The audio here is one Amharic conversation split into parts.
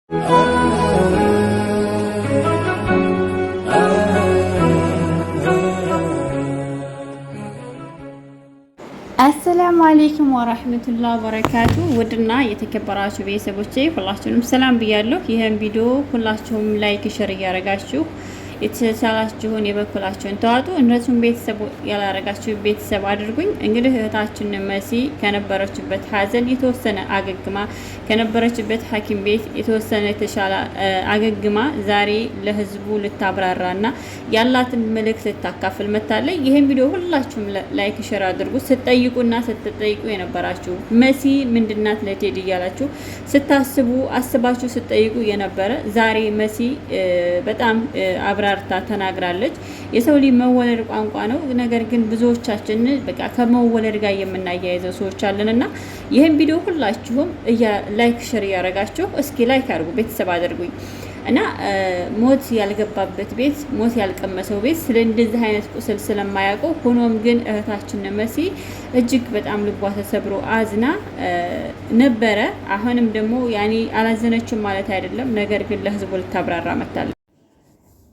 አሰላሙ አለይኩም ወራህመቱላሂ ወበረካቱ። ውድና የተከበራችሁ ቤተሰቦቼ ሁላችሁንም ሰላም ብያለሁ። ይህን ቪዲዮ ሁላችሁም ላይክ ሼር እያደረጋችሁ የተቻላችሁን የበኩላችሁን ተዋጡ። እነሱም ቤተሰብ ያላረጋችሁ ቤተሰብ አድርጉኝ። እንግዲህ እህታችን መሲ ከነበረችበት ሀዘን የተወሰነ አገግማ ከነበረችበት ሐኪም ቤት የተወሰነ የተሻለ አገግማ ዛሬ ለህዝቡ ልታብራራና ያላትን መልእክት ልታካፍል መታለች። ይሄን ቪዲዮ ሁላችሁም ላይክ ሼር አድርጉ። ስትጠይቁና ስትጠይቁ የነበራችሁ መሲ ምንድናት ለቴዲ እያላችሁ ስታስቡ አስባችሁ ስትጠይቁ የነበረ ዛሬ መሲ በጣም አብራርታ ተናግራለች። የሰው ልጅ መወለድ ቋንቋ ነው። ነገር ግን ብዙዎቻችን በቃ ከመወለድ ጋር የምናያይዘው ሰዎች አለንና ይሄን ቪዲዮ ሁላችሁም ላይክ ሼር ያረጋችሁ እስኪ ላይክ አድርጉ፣ ቤተሰብ አድርጉኝ እና ሞት ያልገባበት ቤት ሞት ያልቀመሰው ቤት ስለ እንደዚህ አይነት ቁስል ስለማያውቀው ሆኖም ግን እህታችን መሲ እጅግ በጣም ልቧ ተሰብሮ አዝና ነበረ። አሁንም ደግሞ ያኔ አላዘነችም ማለት አይደለም። ነገር ግን ለህዝቡ ልታብራራ መጣለች።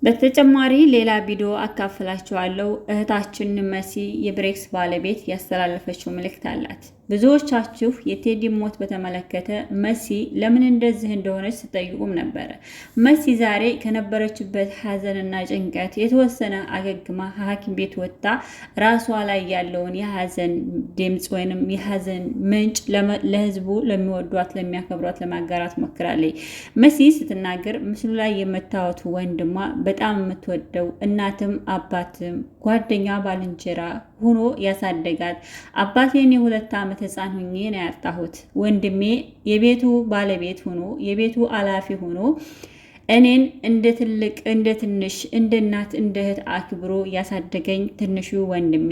በተጨማሪ ሌላ ቪዲዮ አካፍላችኋለሁ። እህታችን መሲ የብሬክስ ባለቤት ያስተላለፈችው መልእክት አላት። ብዙዎቻችሁ የቴዲ ሞት በተመለከተ መሲ ለምን እንደዚህ እንደሆነች ስጠይቁም ነበረ። መሲ ዛሬ ከነበረችበት ሀዘንና ጭንቀት የተወሰነ አገግማ ሐኪም ቤት ወጥታ ራሷ ላይ ያለውን የሀዘን ድምፅ ወይንም የሀዘን ምንጭ ለህዝቡ ለሚወዷት ለሚያከብሯት ለማጋራት ሞክራለች። መሲ ስትናገር ምስሉ ላይ የምታዩት ወንድሟ በጣም የምትወደው እናትም አባትም ጓደኛ ባልንጀራ ሆኖ ያሳደጋት አባቴን የ2 ዓመት ህፃን ሆኜ ነው ያጣሁት። ወንድሜ የቤቱ ባለቤት ሆኖ የቤቱ አላፊ ሆኖ እኔን እንደ ትልቅ እንደ ትንሽ እንደ እናት እንደ እህት አክብሮ ያሳደገኝ ትንሹ ወንድሜ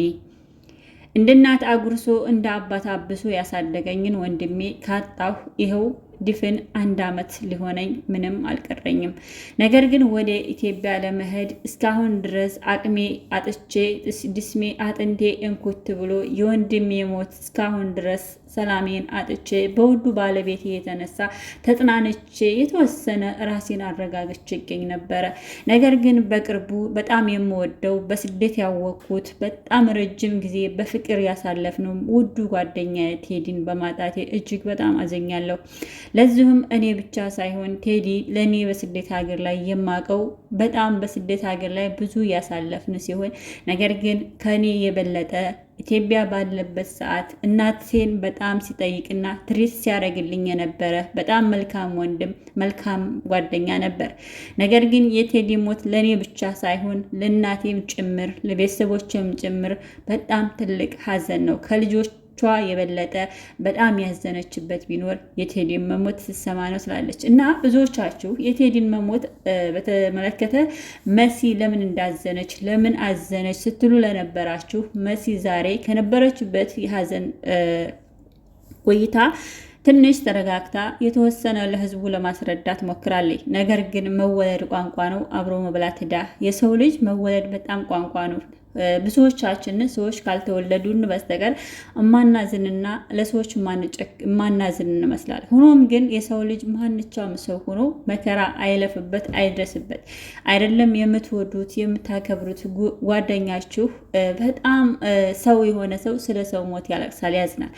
እንደ እናት አጉርሶ እንደ አባት አብሶ ያሳደገኝን ወንድሜ ካጣሁ ይኸው ድፍን 1 ዓመት ሊሆነኝ ምንም አልቀረኝም። ነገር ግን ወደ ኢትዮጵያ ለመሄድ እስካሁን ድረስ አቅሜ አጥቼ ድስሜ አጥንቴ እንኩት ብሎ የወንድሜ ሞት እስካሁን ድረስ ሰላሜን አጥቼ በውዱ ባለቤት የተነሳ ተጽናንቼ የተወሰነ ራሴን አረጋግቼ ይገኝ ነበረ። ነገር ግን በቅርቡ በጣም የምወደው በስደት ያወቅኩት በጣም ረጅም ጊዜ በፍቅር ያሳለፍነው ውዱ ጓደኛ ቴዲን በማጣቴ እጅግ በጣም አዘኛለሁ። ለዚህም እኔ ብቻ ሳይሆን ቴዲ ለእኔ በስደት ሀገር ላይ የማቀው በጣም በስደት ሀገር ላይ ብዙ ያሳለፍን ሲሆን ነገር ግን ከኔ የበለጠ ኢትዮጵያ ባለበት ሰዓት እናቴን በጣም ሲጠይቅና ትሪት ሲያደርግልኝ የነበረ በጣም መልካም ወንድም መልካም ጓደኛ ነበር። ነገር ግን የቴዲ ሞት ለእኔ ብቻ ሳይሆን ለእናቴም ጭምር ለቤተሰቦችም ጭምር በጣም ትልቅ ሀዘን ነው። ከልጆች የበለጠ በጣም ያዘነችበት ቢኖር የቴዲን መሞት ስትሰማ ነው ስላለች እና ብዙዎቻችሁ የቴዲን መሞት በተመለከተ መሲ ለምን እንዳዘነች ለምን አዘነች ስትሉ ለነበራችሁ መሲ ዛሬ ከነበረችበት የሀዘን ቆይታ ትንሽ ተረጋግታ የተወሰነ ለህዝቡ ለማስረዳት ሞክራለች። ነገር ግን መወለድ ቋንቋ ነው፣ አብሮ መብላት ዕዳ። የሰው ልጅ መወለድ በጣም ቋንቋ ነው። ብዙዎቻችን ሰዎች ካልተወለዱን በስተቀር እማናዝንና ለሰዎች እማናዝን እንመስላለን። ሆኖም ግን የሰው ልጅ ማንኛውም ሰው ሆኖ መከራ አይለፍበት አይድረስበት አይደለም። የምትወዱት የምታከብሩት ጓደኛችሁ በጣም ሰው የሆነ ሰው ስለ ሰው ሞት ያለቅሳል፣ ያዝናል፣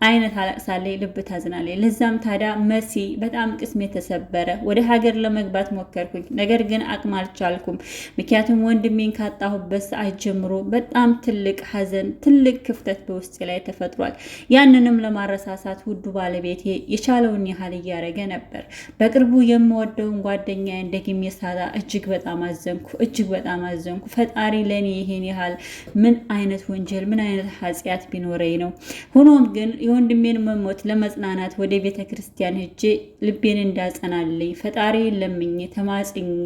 አይነት አለቅሳለች፣ ልብ ታዝናለች። ለዛም ታዲያ መሲ በጣም ቅስሜ ተሰበረ። ወደ ሀገር ለመግባት ሞከርኩኝ፣ ነገር ግን አቅም አልቻልኩም። ምክንያቱም ወንድሜን ካጣሁበት ሰዓት ጀምሮ በጣም ትልቅ ሀዘን ትልቅ ክፍተት በውስጤ ላይ ተፈጥሯል። ያንንም ለማረሳሳት ውዱ ባለቤቴ የቻለውን ያህል እያደረገ ነበር። በቅርቡ የምወደውን ጓደኛዬን ደግሜ ሳጣ እጅግ በጣም አዘንኩ፣ እጅግ በጣም አዘንኩ። ፈጣሪ ለእኔ ይሄን ያህል ምን አይነት ወንጀል ምን አይነት ኃጢአት ቢኖረኝ ነው? ሆኖም ግን የወንድሜን መሞት ለመጽናናት ወደ ቤተ ክርስቲያን ሄጄ ልቤን እንዳጸናልኝ ፈጣሪ ለምኜ ተማጽኜ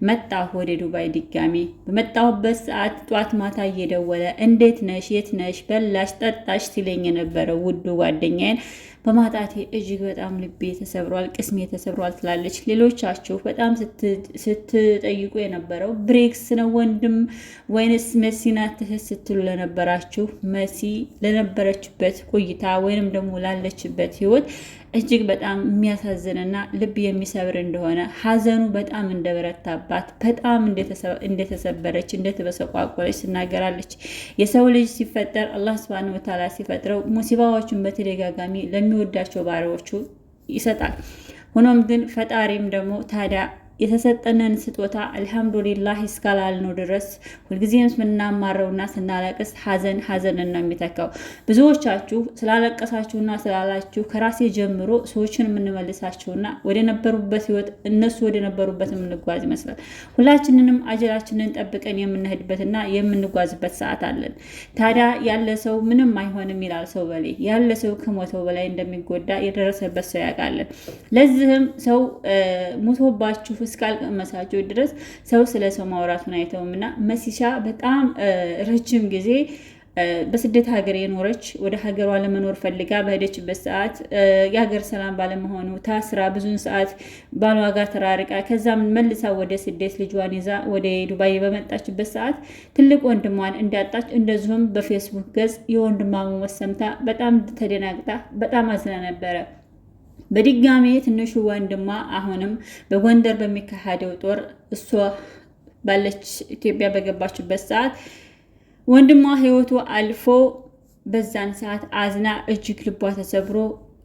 መጣሁ ወደ ዱባይ ድጋሜ። በመጣሁበት ሰዓት ጧት ማታ እየደወለ እንዴት ነሽ የት ነሽ በላሽ ጠጣሽ ሲለኝ የነበረው ውዱ ጓደኛዬን በማጣቴ እጅግ በጣም ልቤ ተሰብሯል፣ ቅስሜ ተሰብሯል ትላለች። ሌሎቻችሁ በጣም ስትጠይቁ የነበረው ብሬክስ ነው ወንድም ወይንስ መሲ ናት እህት ስትሉ ለነበራችሁ መሲ ለነበረችበት ቆይታ ወይንም ደግሞ ላለችበት ህይወት እጅግ በጣም የሚያሳዝንና ልብ የሚሰብር እንደሆነ ሀዘኑ በጣም እንደበረታባት በጣም እንደተሰበረች እንደተበሰቋቆለች ትናገራለች። የሰው ልጅ ሲፈጠር አላህ ሱብሃነሁ ወተዓላ ሲፈጥረው ሙሲባዎቹን በተደጋጋሚ ለሚወዳቸው ባሪያዎቹ ይሰጣል። ሆኖም ግን ፈጣሪም ደግሞ ታዲያ የተሰጠንን ስጦታ አልሐምዱሊላህ እስካላልነው ድረስ ሁልጊዜም ስናማረውና ስናለቅስ ሀዘንን ነው የሚተካው። ብዙዎቻችሁ ስላለቀሳችሁና ስላላችሁ ከራሴ ጀምሮ ሰዎችን የምንመልሳችሁና ወደ ነበሩበት ህይወት እነሱ ወደ ነበሩበት የምንጓዝ ይመስላል። ሁላችንንም አጀላችንን ጠብቀን የምንሄድበትና የምንጓዝበት ሰዓት አለን። ታዲያ ያለ ሰው ምንም አይሆንም ይላል ሰው በላይ ያለ ሰው ከሞተው በላይ እንደሚጎዳ የደረሰበት ሰው ያውቃለን። ለዚህም ሰው ሙቶባችሁ እስካልቀመሳቸው ድረስ ሰው ስለ ሰው ማውራቱን አይተውም እና መሲሻ በጣም ረጅም ጊዜ በስደት ሀገር የኖረች ወደ ሀገሯ ለመኖር ፈልጋ በሄደችበት ሰዓት የሀገር ሰላም ባለመሆኑ ታስራ ብዙን ሰዓት ባሏ ጋር ተራርቃ ከዛም መልሳ ወደ ስደት ልጇን ይዛ ወደ ዱባይ በመጣችበት ሰዓት ትልቅ ወንድሟን እንዳጣች እንደዚሁም በፌስቡክ ገጽ የወንድሟ መሞት ሰምታ በጣም ተደናግጣ በጣም አዝና ነበረ። በድጋሜ ትንሹ ወንድሟ አሁንም በጎንደር በሚካሄደው ጦር እሷ ባለች ኢትዮጵያ በገባችበት ሰዓት ወንድሟ ህይወቱ አልፎ በዛን ሰዓት አዝና እጅግ ልቧ ተሰብሮ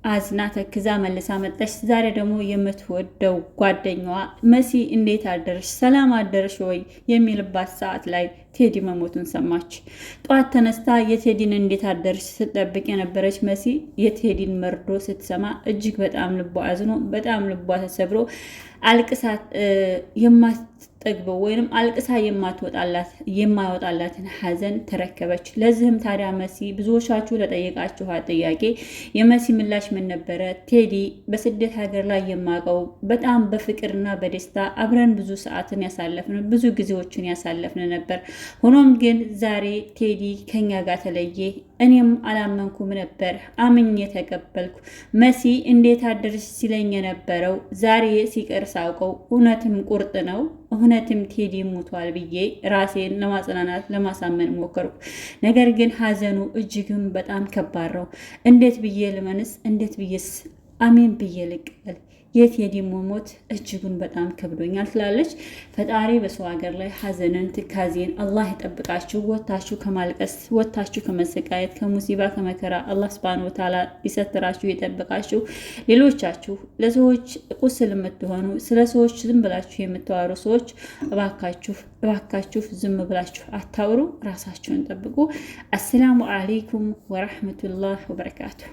አዝና ተክዛ መልሳ መጣች። ዛሬ ደግሞ የምትወደው ጓደኛዋ መሲ እንዴት አደረሽ ሰላም አደረሽ ወይ የሚልባት ሰዓት ላይ ቴዲ መሞቱን ሰማች። ጧት ተነስታ የቴዲን እንዴት አደረሽ ስትጠብቅ የነበረች መሲ የቴዲን መርዶ ስትሰማ እጅግ በጣም ልቧ አዝኖ በጣም ልቧ ተሰብሮ አልቅሳ የማትጠግበው ወይንም አልቅሳ የማይወጣላትን ሀዘን ተረከበች። ለዚህም ታዲያ መሲ ብዙዎቻችሁ ለጠየቃችኋት ጥያቄ የመሲ ምላሽ ምን ነበረ? ቴዲ በስደት ሀገር ላይ የማውቀው በጣም በፍቅርና በደስታ አብረን ብዙ ሰዓትን ያሳለፍን ብዙ ጊዜዎችን ያሳለፍን ነበር። ሆኖም ግን ዛሬ ቴዲ ከኛ ጋር ተለየ። እኔም አላመንኩም ነበር፣ አምኜ ተቀበልኩ። መሲ እንዴት አደረሽ ሲለኝ የነበረው ዛሬ ሲቀር ሳውቀው እውነትም ቁርጥ ነው፣ እውነትም ቴዲ ሞቷል ብዬ ራሴን ለማጽናናት ለማሳመን ሞከርኩ። ነገር ግን ሀዘኑ እጅግም በጣም ከባድ ነው። እንዴት ብዬ ልመንስ? እንዴት ብዬስ አሜን ብዬ ልቀበል? የቴዲ መሞት እጅጉን በጣም ከብዶኛል ትላለች። ፈጣሪ በሰው ሀገር ላይ ሀዘንን ትካዜን አላህ ይጠብቃችሁ። ወታችሁ ከማልቀስ ወታችሁ ከመሰቃየት ከሙሲባ ከመከራ አላህ ሱብሃነሁ ወተዓላ ይሰትራችሁ ይጠብቃችሁ። ሌሎቻችሁ ለሰዎች ቁስል የምትሆኑ ስለ ሰዎች ዝም ብላችሁ የምታወሩ ሰዎች እባካችሁ ዝም ብላችሁ አታውሩ፣ ራሳችሁን ጠብቁ። አሰላሙ አለይኩም ወራህመቱላህ ወበረካቱሁ።